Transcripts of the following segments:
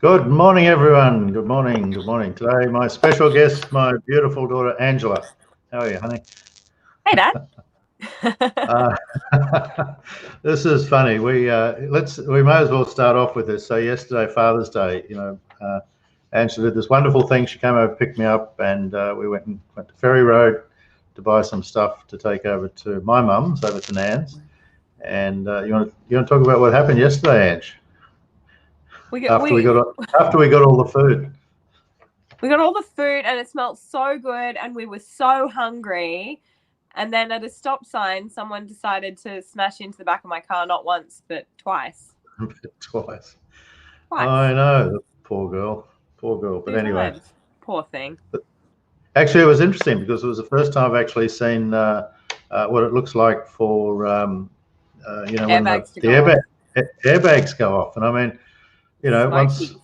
Good morning, everyone. Good morning. Good morning. Today, my special guest, my beautiful daughter, Angela. How are you, honey? Hey, Dad. Uh, this is funny. We may as well start off with this. So yesterday, Father's Day, Angela did this wonderful thing. She came over, picked me up, and we went to Ferry Road to buy some stuff to take over to my mum's, over to Nan's. And you want to talk about what happened yesterday, Ange? we After we we got after we got all the food. we got all the food and it smelled so good and we were so hungry. And then at a stop sign, someone decided to smash into the back of my car, not once, but twice. Twice. Twice. I know, poor girl. Poor girl. But Two anyway, times. Poor thing. actually, it was interesting because it was the first time I've actually seen what it looks like for when Airbags the airbags go off. And I mean, Smoky.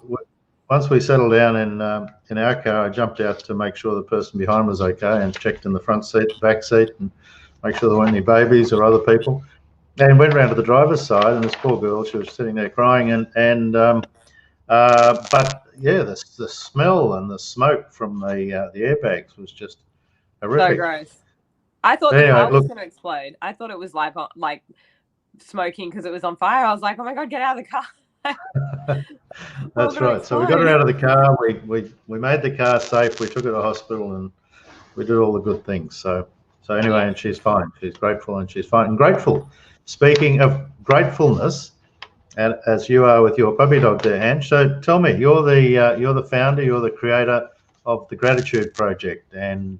once we settled down in our car, I jumped out to make sure the person behind was okay and checked in the front seat, the back seat, and make sure there weren't any babies or other people. And went around to the driver's side, and this poor girl, she was sitting there crying, but yeah, the smell and the smoke from the airbags was just horrific. So gross. I thought the car was going to explode. I thought it was like smoking because it was on fire. I was like, oh my God, get out of the car. That's right. So we got her out of the car. We made the car safe. We took her to hospital and we did all the good things. So anyway, and she's fine. She's grateful and she's fine. And grateful. Speaking of gratefulness, and as you are with your puppy dog there, Ange. So tell me, you're the founder, you're the creator of the Gratitude Project, and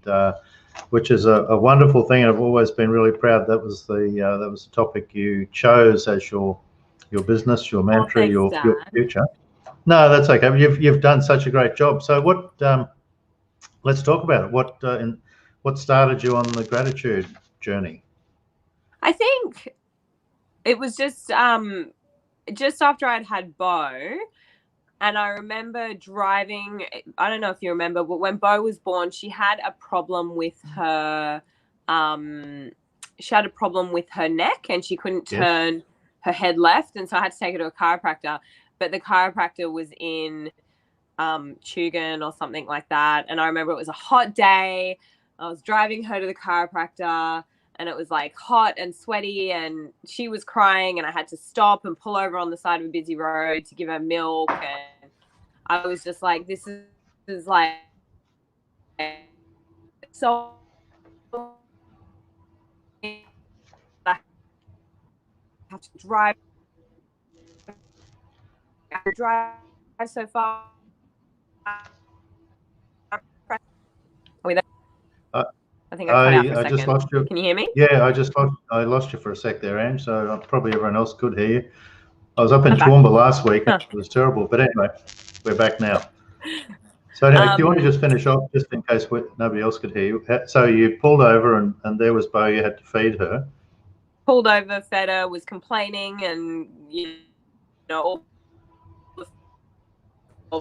which is a wonderful thing. I've always been really proud. That was the topic you chose as your business, your mantra, your future. No, that's okay. You've done such a great job. So what? Let's talk about it. What started you on the gratitude journey? I think it was just after I'd had Bo, and I remember driving. I don't know if you remember, but when Bo was born, she had a problem with her. She had a problem with her neck, and she couldn't turn her head left, and so I had to take her to a chiropractor. But the chiropractor was in Tugun or something like that, and I remember it was a hot day. I was driving her to the chiropractor, and it was like hot and sweaty, and she was crying, and I had to stop and pull over on the side of a busy road to give her milk, and I was just like, this is like so. I have to drive so far. Are we there? I think I cut out for a second. Just lost you. Can you hear me? Yeah, I lost you for a sec there, Ange. So probably everyone else could hear you. I was up in Toowoomba last week. And it was terrible, but anyway, we're back now. So anyway, do you want to just finish off, just in case nobody else could hear you? So you pulled over, and there was Bo. You had to feed her. Pulled over, fed her, was complaining, and all the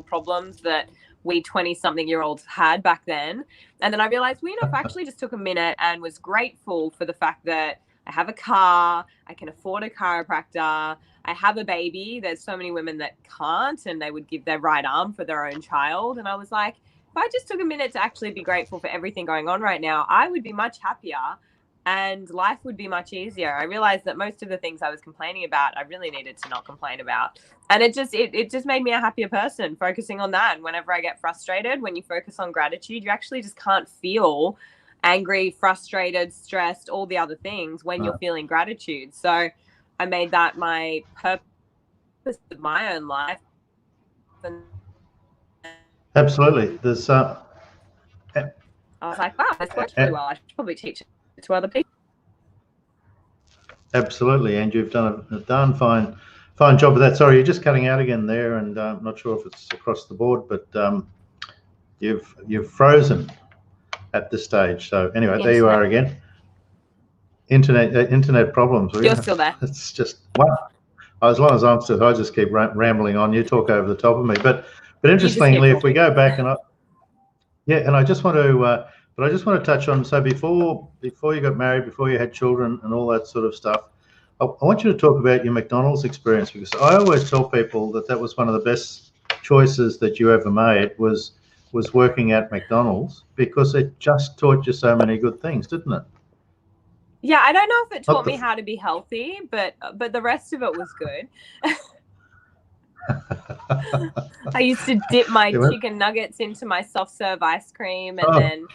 problems that we 20-something-year-olds had back then. And then I realized, if I actually just took a minute and was grateful for the fact that I have a car, I can afford a chiropractor, I have a baby. There's so many women that can't, and they would give their right arm for their own child. And I was like, if I just took a minute to actually be grateful for everything going on right now, I would be much happier and life would be much easier. I realized that most of the things I was complaining about, I really needed to not complain about. And it just made me a happier person, focusing on that. And whenever I get frustrated, when you focus on gratitude, you actually just can't feel angry, frustrated, stressed, all the other things when you're feeling gratitude. So I made that my purpose of my own life. Absolutely. There's I was like, wow, this works really well. I should probably teach it to other people. Absolutely, and you've done a darn fine job of that. Sorry, you're just cutting out again there, and I'm not sure if it's across the board, but you've frozen at this stage. So anyway, there you are again. Internet problems. You're still there. It's just wow. As long as I'm still, I just keep rambling on. You talk over the top of me, but interestingly, if we go back and I just want to. But I just want to touch on, so before you got married, before you had children and all that sort of stuff, I want you to talk about your McDonald's experience, because I always tell people that was one of the best choices that you ever made was working at McDonald's, because it just taught you so many good things, didn't it? Yeah, I don't know if it Not taught me the, how to be healthy, but the rest of it was good. I used to dip my it went, chicken nuggets into my soft serve ice cream, and oh, then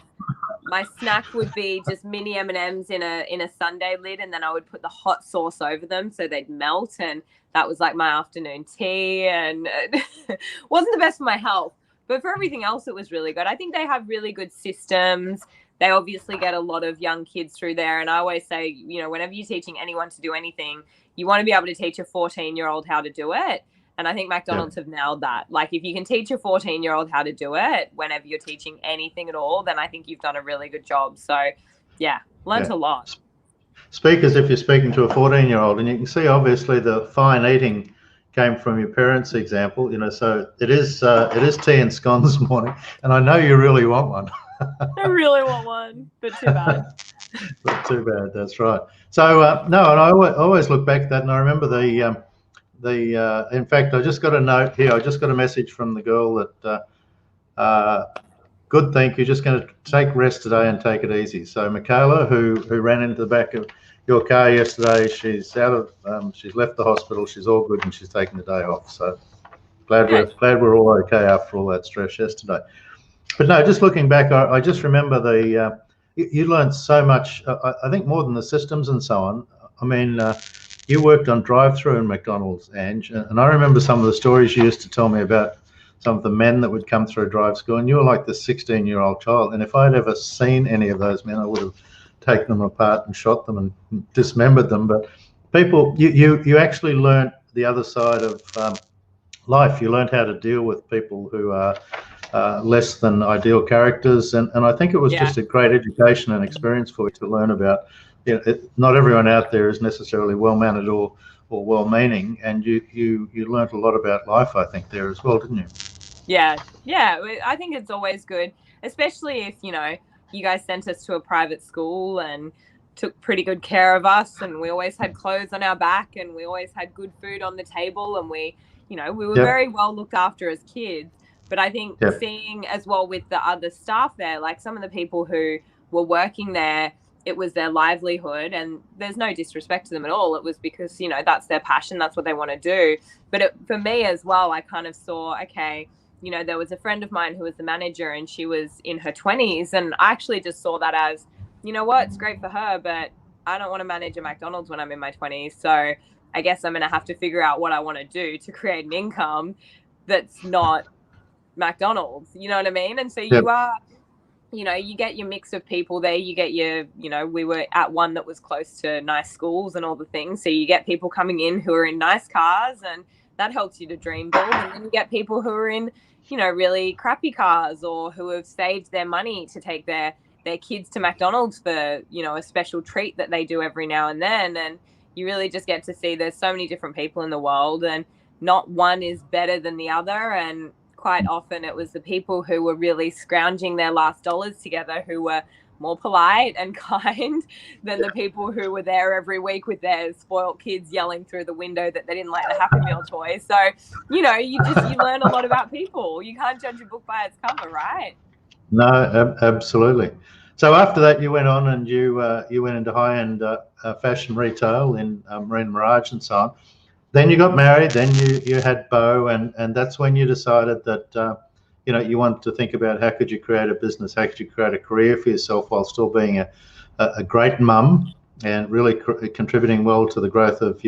my snack would be just mini M&Ms in a sundae lid, and then I would put the hot sauce over them so they'd melt, and that was like my afternoon tea, and it wasn't the best for my health, but for everything else it was really good. I think they have really good systems. They obviously get a lot of young kids through there, and I always say, whenever you're teaching anyone to do anything, you want to be able to teach a 14-year-old how to do it. And I think yeah, McDonald's have nailed that. Like, if you can teach a 14-year-old how to do it whenever you're teaching anything at all, then I think you've done a really good job. So, yeah, learnt yeah. a lot. Speak as if you're speaking to a 14-year-old, and you can see obviously the fine eating came from your parents' example. So it is tea and scones this morning, and I know you really want one. I really want one, but too bad. Not too bad. That's right. So no, and I always look back at that, and I remember in fact, I just got a note here. I just got a message from the girl that good, thank you. Just going to take rest today and take it easy. So Michaela, who ran into the back of your car yesterday, she's she's left the hospital. She's all good, and she's taking the day off. So glad we're all okay after all that stress yesterday. But no, just looking back, I just remember you learned so much. I think more than the systems and so on. I mean, you worked on drive-through in McDonald's, Ange, and I remember some of the stories you used to tell me about some of the men that would come through drive-through, and you were like the 16-year-old child. And if I'd ever seen any of those men, I would have taken them apart and shot them and dismembered them. But you actually learned the other side of life. You learned how to deal with people who are less than ideal characters, and I think it was just a great education and experience for you to learn about. Not everyone out there is necessarily well-mannered or well-meaning, and you learned a lot about life, I think, there as well, didn't you? Yeah. I think it's always good, especially if, you guys sent us to a private school and took pretty good care of us, and we always had clothes on our back, and we always had good food on the table, and we were very well looked after as kids. But I think seeing as well with the other staff there, like some of the people who were working there, it was their livelihood, and there's no disrespect to them at all. It was because, that's their passion. That's what they want to do. But for me as well, I kind of saw, okay, there was a friend of mine who was the manager, and she was in her 20s. And I actually just saw that as, it's great for her, but I don't want to manage a McDonald's when I'm in my 20s. So I guess I'm going to have to figure out what I want to do to create an income that's not McDonald's, you know what I mean? And so you are, you get your mix of people there. You get your, we were at one that was close to nice schools and all the things. So you get people coming in who are in nice cars, and that helps you to dream build. And then you get people who are in, really crappy cars, or who have saved their money to take their kids to McDonald's for, a special treat that they do every now and then. And you really just get to see there's so many different people in the world, and not one is better than the other. And quite often it was the people who were really scrounging their last dollars together who were more polite and kind than the people who were there every week with their spoiled kids yelling through the window that they didn't like the Happy Meal toy. So, you learn a lot about people. You can't judge a book by its cover, right? No, absolutely. So after that, you went on and you went into high-end fashion retail in Marine Mirage and so on. Then you got married, then you had Beau, and that's when you decided that, you wanted to think about how could you create a business, how could you create a career for yourself while still being a great mum and really contributing well to the growth of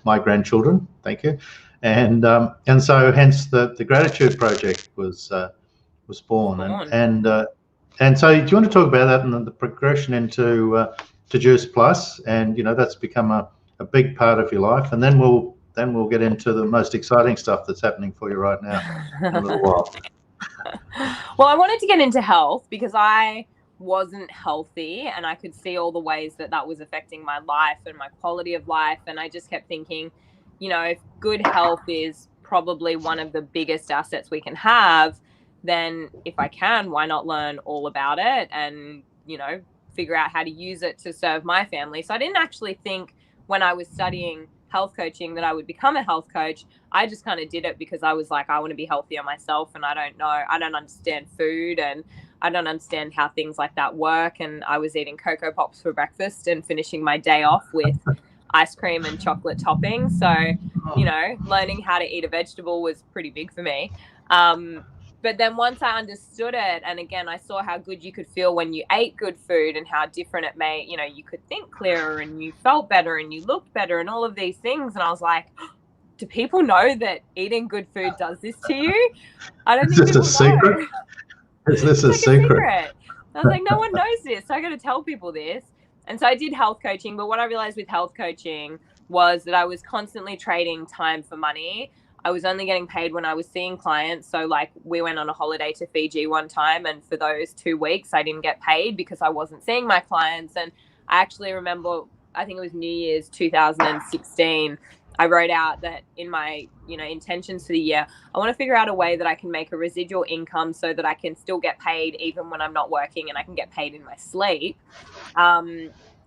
my grandchildren. Thank you. And so hence the Gratitude Project was born. And so do you want to talk about that and the progression into to Juice Plus, and that's become a big part of your life, and then we'll get into the most exciting stuff that's happening for you right now in a little while. Well, I wanted to get into health because I wasn't healthy, and I could see all the ways that was affecting my life and my quality of life. And I just kept thinking, if good health is probably one of the biggest assets we can have, then if I can, why not learn all about it and, figure out how to use it to serve my family. So I didn't actually think when I was studying health coaching that I would become a health coach. I just kind of did it because I was like, I want to be healthier myself, and I don't understand food, and I don't understand how things like that work. And I was eating Cocoa Pops for breakfast and finishing my day off with ice cream and chocolate toppings. So, learning how to eat a vegetable was pretty big for me. But then once I understood it, and again, I saw how good you could feel when you ate good food and how different it made, you could think clearer and you felt better and you looked better and all of these things. And I was like, do people know that eating good food does this to you? I don't think people know. Is this a secret? I was like, no one knows this. So I got to tell people this. And so I did health coaching. But what I realized with health coaching was that I was constantly trading time for money. I was only getting paid when I was seeing clients. So like we went on a holiday to Fiji one time, and for those 2 weeks, I didn't get paid because I wasn't seeing my clients. And I actually remember, I think it was New Year's 2016, I wrote out that in my, intentions for the year, I want to figure out a way that I can make a residual income so that I can still get paid even when I'm not working, and I can get paid in my sleep.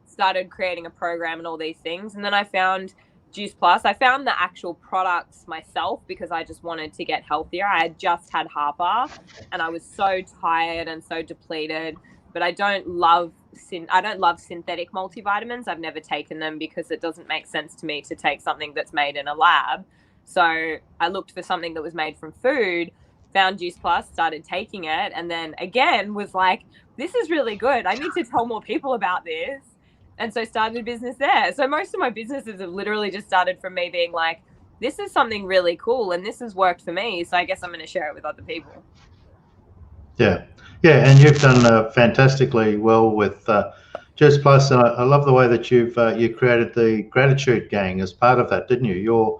Started creating a program and all these things. And then I found Juice Plus. I found the actual products myself because I just wanted to get healthier. I had just had Harper and I was so tired and so depleted, but I don't love synthetic multivitamins. I've never taken them because it doesn't make sense to me to take something that's made in a lab. So I looked for something that was made from food, found Juice Plus, started taking it, and then again was like, this is really good. I need to tell more people about this. And so started a business there. So most of my businesses have literally just started from me being like, this is something really cool and this has worked for me. So I guess I'm going to share it with other people. Yeah. Yeah. And you've done fantastically well with Juice Plus. And I love the way that you created the gratitude gang as part of that, didn't you?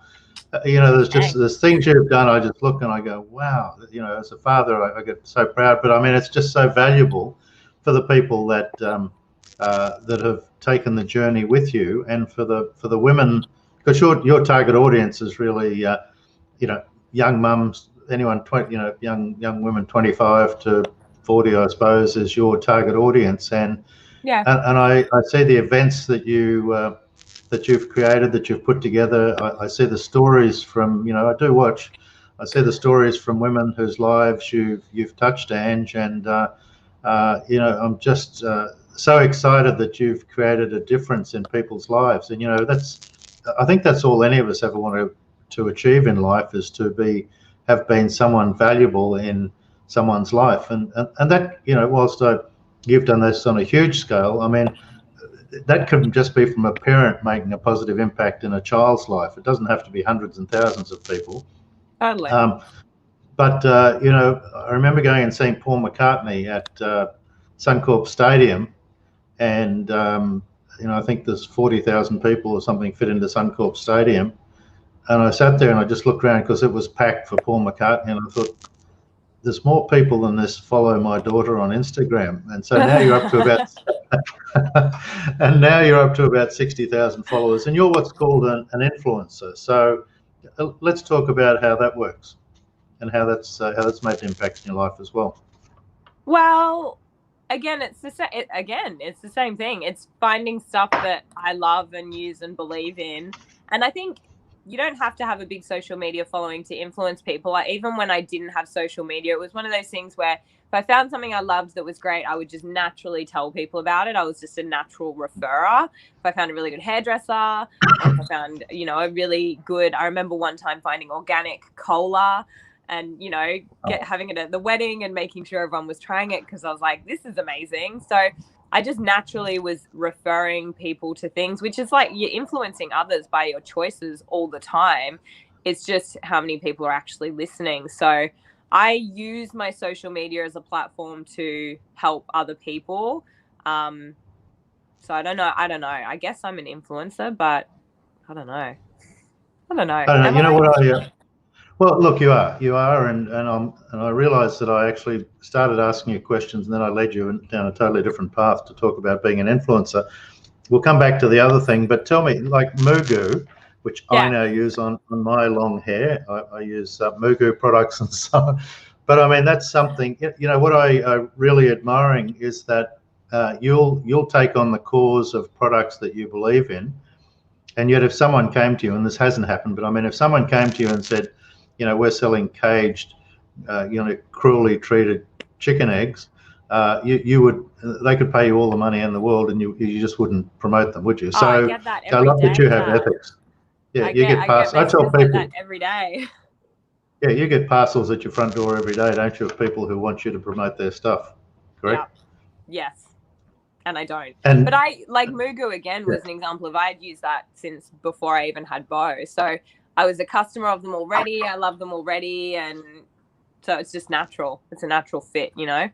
There's things you've done. I just look and I go, wow, as a father, I get so proud. But I mean, it's just so valuable for the people that have taken the journey with you, and for the women, because your target audience is really young mums, anyone 20, young women 25 to 40, I suppose, is your target audience. And I see the events that you've created, that you've put together. I see the stories from, I do watch. I see the stories from women whose lives you've touched, Ange, and I'm just so excited that you've created a difference in people's lives. And I think that's all any of us ever want to achieve in life, is to have been someone valuable in someone's life. And that, whilst you've done this on a huge scale, I mean, that could just be from a parent making a positive impact in a child's life. It doesn't have to be hundreds and thousands of people. Totally. But I remember going and seeing Paul McCartney at Suncorp Stadium, and I think there's 40,000 people or something fit into Suncorp Stadium, and I sat there and I just looked around because it was packed for Paul McCartney, and I thought, there's more people than this follow my daughter on Instagram. And so now you're up to about 60,000 followers, and you're what's called an influencer. So let's talk about how that works and how that's made an impact in your life as well. Well, again, it's the same thing. It's finding stuff that I love and use and believe in. And I think you don't have to have a big social media following to influence people. Even when I didn't have social media, it was one of those things where if I found something I loved that was great, I would just naturally tell people about it. I was just a natural referrer. If I found a really good hairdresser, if I found, a really good, I remember one time finding organic cola and, having it at the wedding and making sure everyone was trying it because I was like, this is amazing. So I just naturally was referring people to things, which is like you're influencing others by your choices all the time. It's just how many people are actually listening. So I use my social media as a platform to help other people. So I don't know. I guess I'm an influencer, but I don't know. Well, look, you are, and I realised that I actually started asking you questions, and then I led you down a totally different path to talk about being an influencer. We'll come back to the other thing, but tell me, like Mugu, which I now use on my long hair. I use Mugu products and so on. But I mean, that's something. What I really admiring is that you'll take on the cause of products that you believe in, And yet, if someone came to you, and this hasn't happened, but I mean, if someone came to you and said, we're selling caged, cruelly treated chicken eggs, you would, they could pay you all the money in the world, and you just wouldn't promote them, would you? Oh, I So, get that I every love that you day, have Dad. ethics. Yeah, I get I tell messages like people, that every day. yeah, you get parcels at your front door every day, don't you, of people who want you to promote their stuff, Yeah. correct? Yes. And I don't. And But I, like Mugu again was an example of, I had used that since before I even had Bo. So I was a customer of them already. I love them already. And so it's just natural. It's a natural fit, Yeah.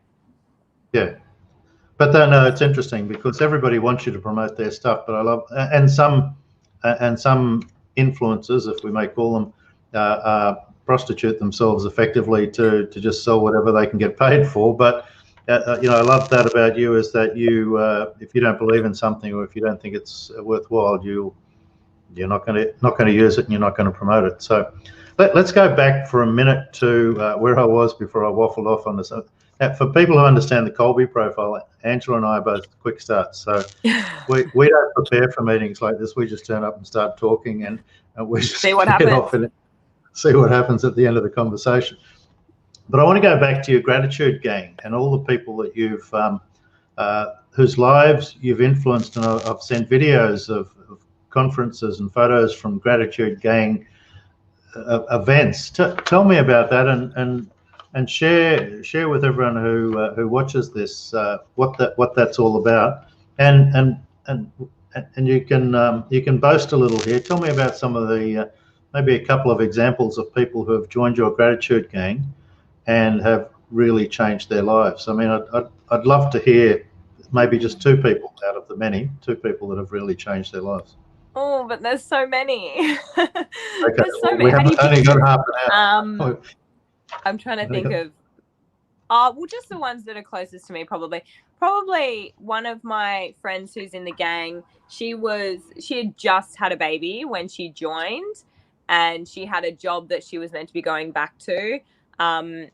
But then it's interesting because everybody wants you to promote their stuff. But I love, and some influencers, if we may call them, prostitute themselves effectively to just sell whatever they can get paid for. But I love that about you, is that you, if you don't believe in something, or if you don't think it's worthwhile, you're not going to use it, and you're not going to promote it. So let's go back for a minute to where I was before I waffled off on this. For people who understand the Colby profile, Angela and I are both quick starts. So we don't prepare for meetings like this. We just turn up and start talking, and we just see what get happens. off and see what happens at the end of the conversation. But I want to go back to your gratitude gang and all the people that you've whose lives you've influenced. And I've sent videos of conferences and photos from gratitude gang events. Tell me about that, and share with everyone who watches this what that's all about. And you can boast a little here. Tell me about some of the maybe a couple of examples of people who have joined your gratitude gang and have really changed their lives. I mean, I'd love to hear maybe just two people out of the many, two people that have really changed their lives. Oh, but there's so many. Okay, there's so many. we have only got half an hour. I'm trying to think of. Well, just the ones that are closest to me, probably. Probably one of my friends who's in the gang. She had just had a baby when she joined, and she had a job that she was meant to be going back to. And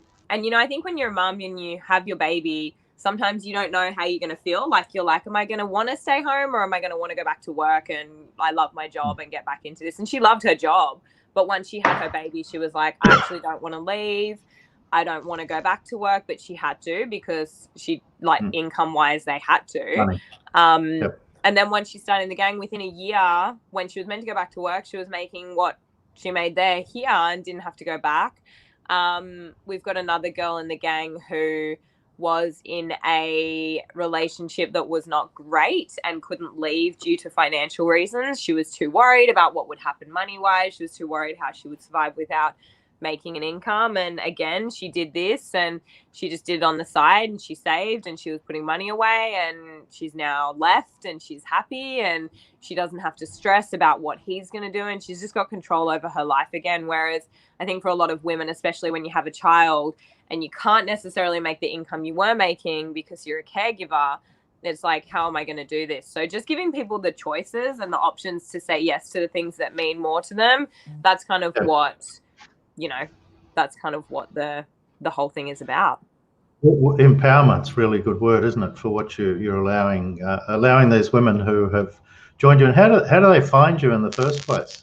I think when you're a mum and you have your baby, sometimes you don't know how you're going to feel. Like, you're like, am I going to want to stay home, or am I going to want to go back to work? And I love my job and get back into this. And she loved her job. But once she had her baby, she was like, I actually don't want to leave. I don't want to go back to work, but she had to, because she, like, income wise, they had to. Yep. And then once she started in the gang, within a year, when she was meant to go back to work, she was making what she made there here and didn't have to go back. We've got another girl in the gang who was in a relationship that was not great and couldn't leave due to financial reasons. She was too worried about what would happen money-wise. She was too worried how she would survive without making an income. And again, she did this, and she just did it on the side, and she saved, and she was putting money away, and she's now left, and she's happy, and she doesn't have to stress about what he's going to do, and she's just got control over her life again. Whereas I think for a lot of women, especially when you have a child and you can't necessarily make the income you were making because you're a caregiver, it's like, how am I going to do this? So just giving people the choices and the options to say yes to the things that mean more to them, that's kind of what, that's kind of what the whole thing is about. Empowerment's really good word, isn't it, for what you're allowing these women who have joined you. And how do they find you in the first place?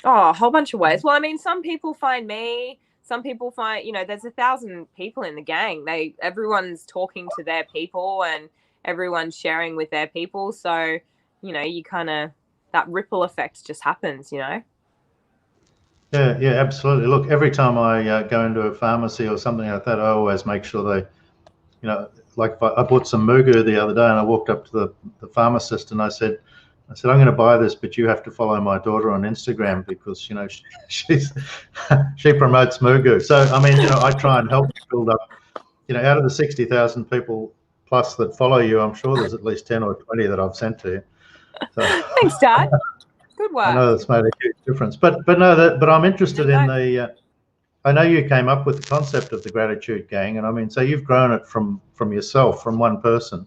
Oh, a whole bunch of ways. Well, I mean, some people find me. Some people find, there's 1,000 people in the gang. Everyone's talking to their people, and everyone's sharing with their people. So, you kind of, that ripple effect just happens, Yeah, absolutely. Look, every time I go into a pharmacy or something like that, I always make sure they, like I bought some mugu the other day, and I walked up to the pharmacist and I said, I'm going to buy this, but you have to follow my daughter on Instagram because, she promotes mugu. So, I mean, I try and help you build up, out of the 60,000 people plus that follow you, I'm sure there's at least 10 or 20 that I've sent to you. So, thanks, Dad. Good work. I know that's made a huge difference, but I'm interested in the. I know you came up with the concept of the gratitude gang, and I mean, so you've grown it from yourself, from one person,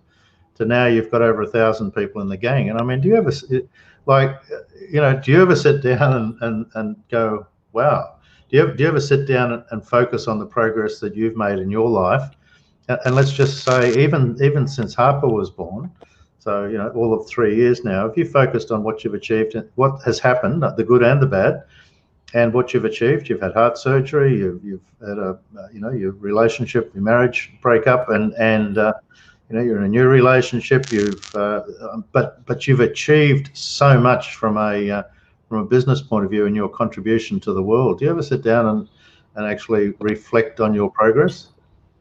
to now you've got over 1,000 people in the gang. And I mean, do you ever sit down and go, wow? Do you ever sit down and focus on the progress that you've made in your life? And let's just say, even since Harper was born. So, you know, all of 3 years now, if you focused on what you've achieved and what has happened, the good and the bad, and what you've achieved, you've had heart surgery, you've had your relationship, your marriage breakup, and you're in a new relationship. But you've achieved so much from a business point of view and your contribution to the world. Do you ever sit down and actually reflect on your progress?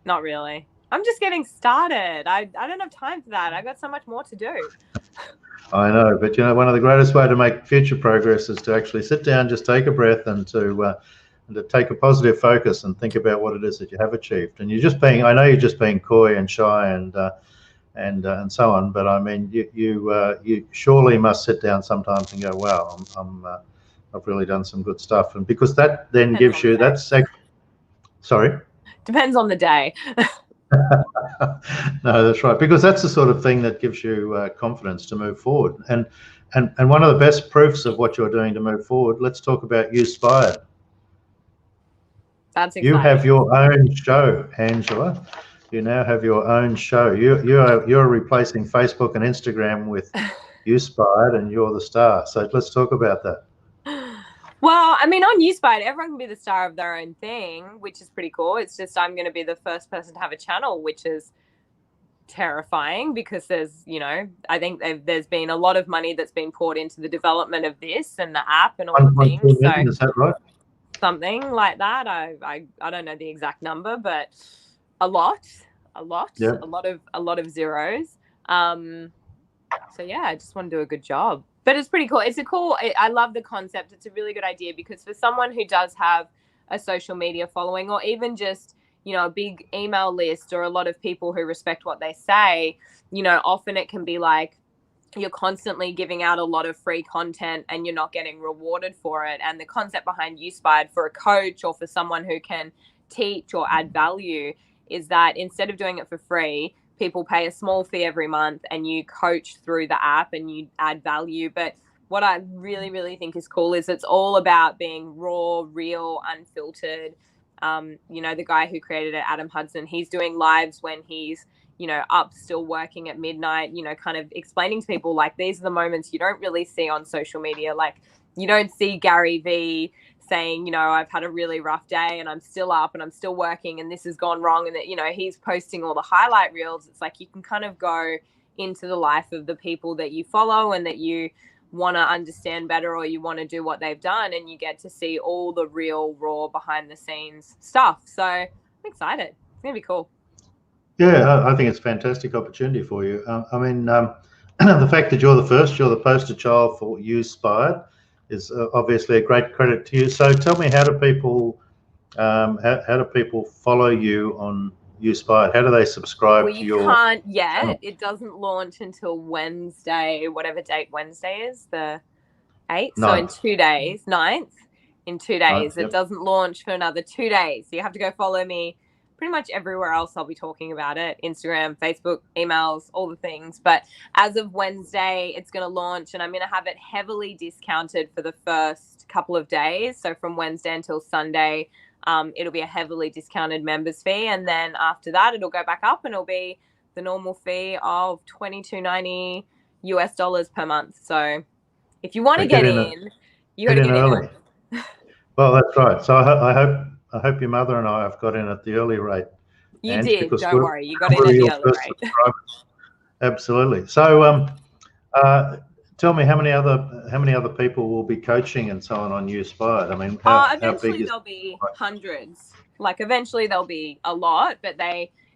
Not really. I'm just getting started. I don't have time for that. I got so much more to do. I know, but one of the greatest way to make future progress is to actually sit down, just take a breath, and to take a positive focus and think about what it is that you have achieved. And I know you're just being coy and shy and so on, but I mean, you surely must sit down sometimes and go, wow, I've really done some good stuff. And because that then gives you, sorry? Depends on the day. No, that's right, because that's the sort of thing that gives you confidence to move forward. And one of the best proofs of what you're doing to move forward, let's talk about YouSpired. That's exciting. You have your own show, Angela. You now have your own show. You're replacing Facebook and Instagram with YouSpired, and you're the star. So let's talk about that. Well, I mean, on YouSpired, everyone can be the star of their own thing, which is pretty cool. It's just I'm going to be the first person to have a channel, which is terrifying because there's, I think there's been a lot of money that's been poured into the development of this and the app and all the things. So is that right? Something like that. I don't know the exact number, but a lot, yep. a lot of zeros. So yeah, I just want to do a good job. But it's pretty cool. I love the concept. It's a really good idea because for someone who does have a social media following or even just, a big email list or a lot of people who respect what they say, often it can be like you're constantly giving out a lot of free content and you're not getting rewarded for it. And the concept behind YouSpired for a coach or for someone who can teach or add value is that instead of doing it for free, people pay a small fee every month and you coach through the app and you add value. But what I really, really think is cool is it's all about being raw, real, unfiltered. The guy who created it, Adam Hudson, he's doing lives when he's, up still working at midnight, kind of explaining to people like these are the moments you don't really see on social media. Like you don't see Gary Vee saying, I've had a really rough day and I'm still up and I'm still working and this has gone wrong. And that, he's posting all the highlight reels. It's like you can kind of go into the life of the people that you follow and that you want to understand better or you want to do what they've done and you get to see all the real, raw, behind the scenes stuff. So I'm excited. It's going to be cool. Yeah, I think it's a fantastic opportunity for you. The fact that you're the poster child for YouSpired is obviously a great credit to you. So tell me, how do people follow you on YouSpired? How do they subscribe to your? You can't yet. Channel? It doesn't launch until Wednesday, whatever date Wednesday is, the 8th. So in 2 days, 9th. In 2 days. It doesn't launch for another 2 days. So you have to go follow me pretty much everywhere else. I'll be talking about it. Instagram, Facebook, emails, all the things. But as of Wednesday, it's going to launch and I'm going to have it heavily discounted for the first couple of days. So from Wednesday until Sunday, it'll be a heavily discounted members fee. And then after that, it'll go back up and it'll be the normal fee of $22.90 US per month. So if you want to get in, you got to get in early. Well, that's right. So I hope your mother and I have got in at the early rate. You did. Don't worry. You got in at the early rate. Absolutely. So tell me how many other people will be coaching and so on YouSpired? I mean, eventually there'll be hundreds. Like eventually there'll be a lot, but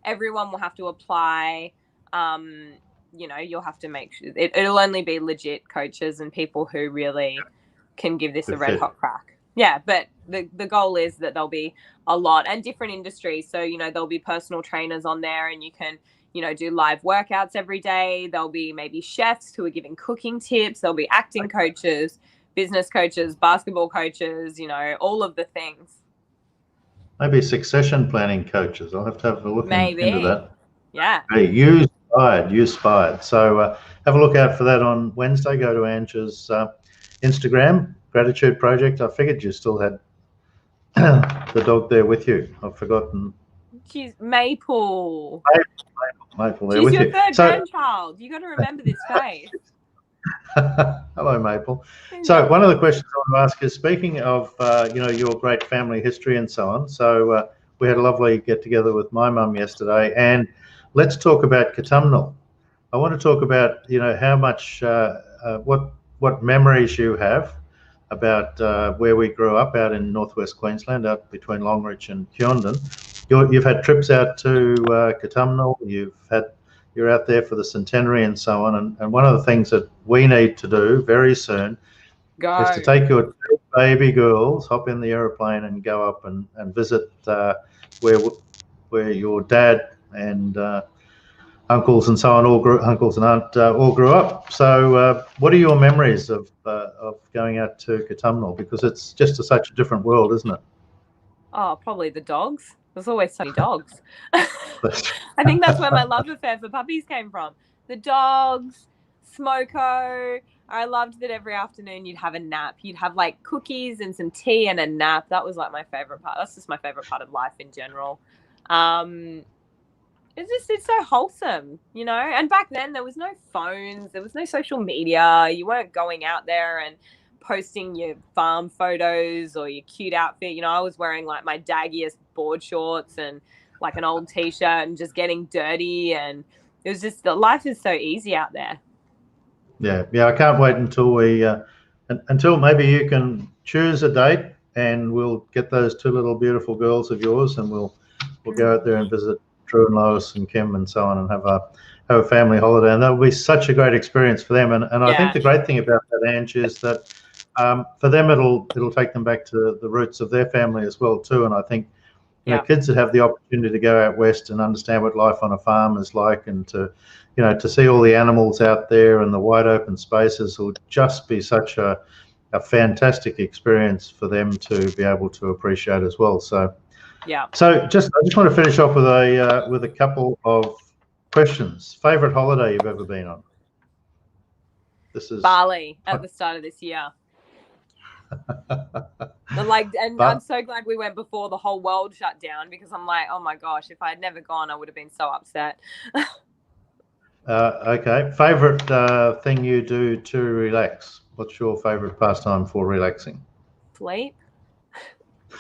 everyone will have to apply. You'll have to make sure it'll only be legit coaches and people who really can give this a red hot crack. Yeah, but the goal is that there'll be a lot and different industries. So, there'll be personal trainers on there and you can, do live workouts every day. There'll be maybe chefs who are giving cooking tips. There'll be acting coaches, business coaches, basketball coaches, all of the things. Maybe succession planning coaches. I'll have to have a look into that. Yeah. Hey, YouSpired. So have a look out for that on Wednesday. Go to Angela's Instagram. Gratitude Project. I figured you still had the dog there with you. I've forgotten. She's Maple. Maple, there She's with your you. third So, grandchild. You got to remember this face. hello, Maple. So one of the questions I want to ask is, speaking of, your great family history and so on. So we had a lovely get together with my mum yesterday, and let's talk about Catumnal. I want to talk about, how much, what memories you have about where we grew up out in northwest Queensland, out between Longreach and Hughenden. You've had trips out to Catumnal. You're out there for the centenary and so on. And one of the things that we need to do very soon is to take your two baby girls, hop in the aeroplane, and go up and visit where your dad and uncles and so on uncles and aunt all grew up. So, what are your memories of going out to Catumnal? Because it's just such a different world, isn't it? Oh, probably the dogs. There's always so many dogs. I think that's where my love affair for puppies came from. The dogs, Smoko. I loved that every afternoon you'd have a nap. You'd have like cookies and some tea and a nap. That was like my favorite part. That's just my favorite part of life in general. It's so wholesome, and back then there was no phones, there was no social media. You weren't going out there and posting your farm photos or your cute outfit. I was wearing like my daggiest board shorts and like an old t-shirt and just getting dirty, and it was just, the life is so easy out there. Yeah, I can't wait until maybe you can choose a date, and we'll get those two little beautiful girls of yours, and we'll go out there and visit Drew and Lois and Kim and so on, and have a family holiday, and that will be such a great experience for them. And I think the great thing about that, Ange, is that for them it'll take them back to the roots of their family as well too. And I think kids that have the opportunity to go out west and understand what life on a farm is like, and to see all the animals out there and the wide open spaces, will just be such a fantastic experience for them to be able to appreciate as well. So I just want to finish off with a couple of questions. Favorite holiday you've ever been on? This is Bali at the start of this year. I'm so glad we went before the whole world shut down, because I'm like, oh my gosh, if I had never gone, I would have been so upset. Okay. Favorite thing you do to relax? What's your favorite pastime for relaxing? Sleep.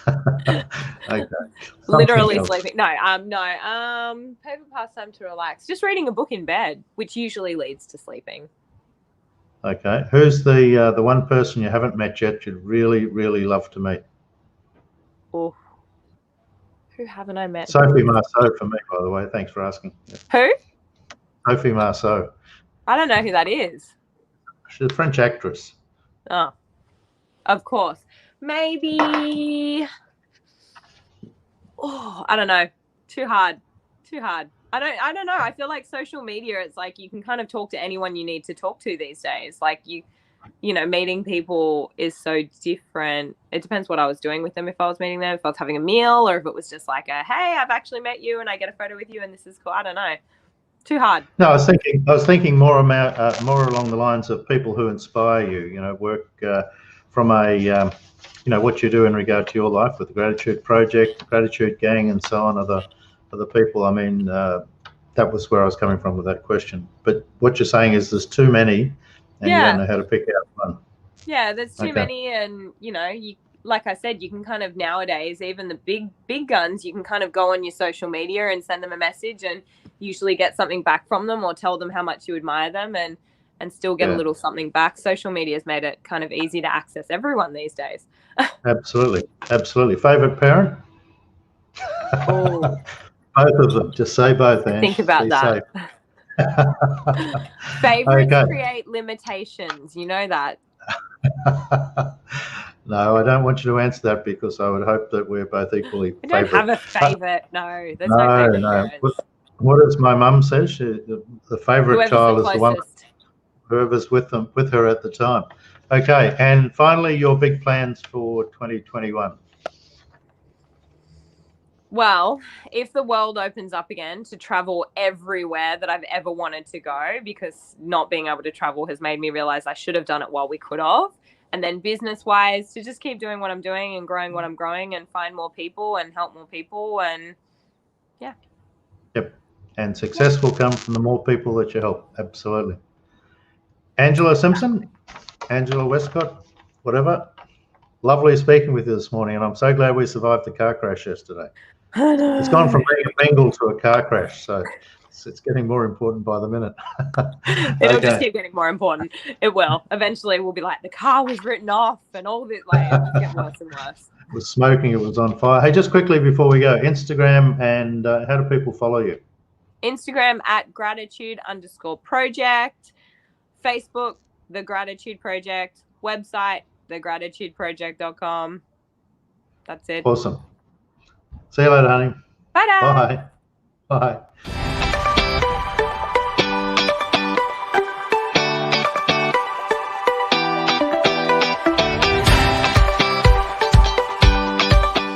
Okay. Literally sleeping. No. Favorite pastime to relax. Just reading a book in bed, which usually leads to sleeping. Okay. Who's the one person you haven't met yet you'd really, really love to meet? Oh, who haven't I met? Sophie Marceau for me, by the way. Thanks for asking. Who? Sophie Marceau. I don't know who that is. She's a French actress. Oh, of course. Maybe. Oh, I don't know. Too hard. I don't know. I feel like social media, it's like you can kind of talk to anyone you need to talk to these days. Like meeting people is so different. It depends what I was doing with them. If I was meeting them, if I was having a meal, or if it was just like hey, I've actually met you and I get a photo with you and this is cool. I don't know. Too hard. No, I was thinking more along the lines of people who inspire you. Work from a what you do in regard to your life with the Gratitude Project, Gratitude Gang, and so on. Other people. I mean, that was where I was coming from with that question. But what you're saying is there's too many, and you don't know how to pick out one. Yeah, there's too many, and you, like I said, you can kind of nowadays, even the big guns, you can kind of go on your social media and send them a message and usually get something back from them, or tell them how much you admire them, and still get a little something back. Social media has made it kind of easy to access everyone these days. Absolutely. Favorite parent? Oh. Both of them. Just say both. Think about that. Favorites create limitations. You know that. No, I don't want you to answer that, because I would hope that we're both equally favorite. I don't have a favorite. No, there's no favorite parents. What does my mum say? The favorite child is the one whoever's with her at the time. Okay, and finally, your big plans for 2021. Well, if the world opens up again, to travel everywhere that I've ever wanted to go, because not being able to travel has made me realize I should have done it while we could have. And then business-wise, to just keep doing what I'm doing and growing what I'm growing, and find more people and help more people, and Yeah. Yep. And success will come from the more people that you help. Absolutely. Angela Simpson, Angela Westcott, whatever. Lovely speaking with you this morning, and I'm so glad we survived the car crash yesterday. I know. It's gone from being a mingle to a car crash, so it's getting more important by the minute. It'll just keep getting more important. It will. Eventually, we'll be like, the car was written off and all this. Like, it'll just get worse and worse. It was smoking, it was on fire. Hey, just quickly before we go, Instagram, and how do people follow you? Instagram at gratitude_project. Facebook, The Gratitude Project. Website, thegratitudeproject.com. That's it. Awesome. See you later, honey. Bye now. Bye. Bye.